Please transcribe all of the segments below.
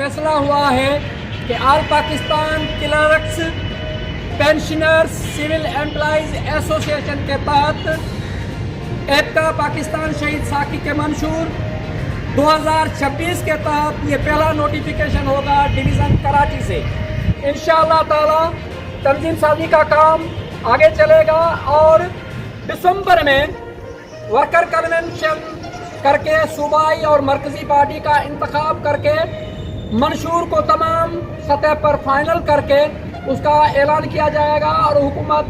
फैसला हुआ है कि all Pakistan clerks pensioners civil employees association के तहत एपका पाकिस्तान शहीद साकी के मंशूर 2026 के तहत ये पहला नोटिफिकेशन होगा डिवीज़न कराची से। इंशाअल्लाह ताला तंजीम साजी का काम आगे चलेगा और दिसंबर में वर्कर कन्वेंशन करके सूबाई और मरकज़ी पार्टी का इंतखाब करके मंशूर को तमाम सतह पर फाइनल करके उसका ऐलान किया जाएगा और हुकूमत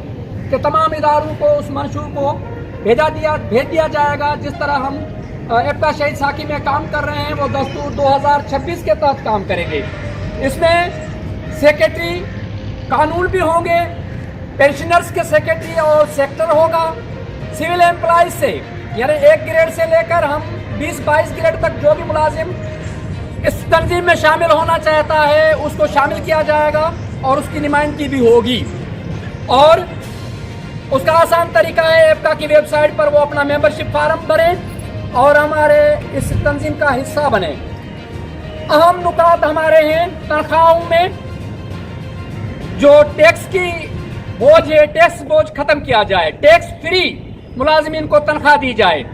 के तमाम इदारों को उस मंशूर को भेज दिया जाएगा। जिस तरह हम एपका शहीद साकी में काम कर रहे हैं वो दस्तूर 2026 के तहत काम करेंगे। इसमें सेक्रेटरी कानून भी होंगे, पेंशनर्स के सेक्रेटरी और सेक्टर होगा, सिविल एम्प्लॉइज से यानी 1 ग्रेड से लेकर हम 20-22 ग्रेड तक जो भी मुलाजिम इस तंजीम में शामिल होना चाहता है उसको शामिल किया जाएगा और उसकी नुमाइंदगी भी होगी। और उसका आसान तरीका है एपका की वेबसाइट पर वो अपना मेंबरशिप फार्म भरे और हमारे इस तंजीम का हिस्सा बने। अहम नुकात हमारे हैं, तनख्वाहों में जो टैक्स की बोझ है टैक्स बोझ खत्म किया जाए, टैक्स फ्री मुलाजमीन को तनख्वाह दी जाए,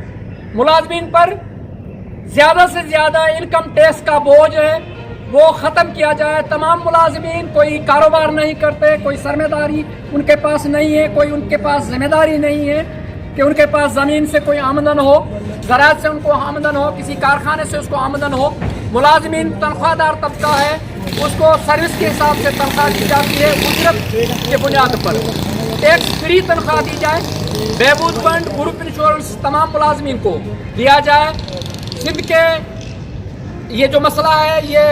मुलाजमीन पर ज़्यादा से ज़्यादा इनकम टैक्स का बोझ है वो ख़त्म किया जाए। तमाम मुलाजमीन कोई कारोबार नहीं करते, कोई सरमादारी उनके पास नहीं है, कोई उनके पास जिम्मेदारी नहीं है कि उनके पास ज़मीन से कोई आमदन हो, ज़राअत से उनको आमदन हो, किसी कारखाने से उसको आमदन हो। मुलाजमीन तनख्वाहदार तबका है, उसको सर्विस के हिसाब से तनख्वाह दी जाती है, उजरत के बुनियाद पर टैक्स फ्री तनख्वाह दी जाए। बहबूद फंड ग्रुप इंश्योरेंस तमाम मुलाजमीन को दिया जाए। सिंध के ये जो मसला है ये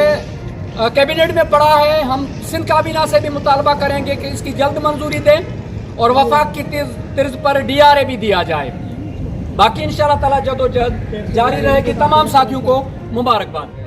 कैबिनेट में पड़ा है, हम सिंध काबीना से भी मुतालबा करेंगे कि इसकी जल्द मंजूरी दें और वफाक की तर्ज पर DRA भी दिया जाए। बाकी इंशाअल्लाह ताला जदोजहद जारी रहेगी। तमाम साथियों को मुबारकबाद।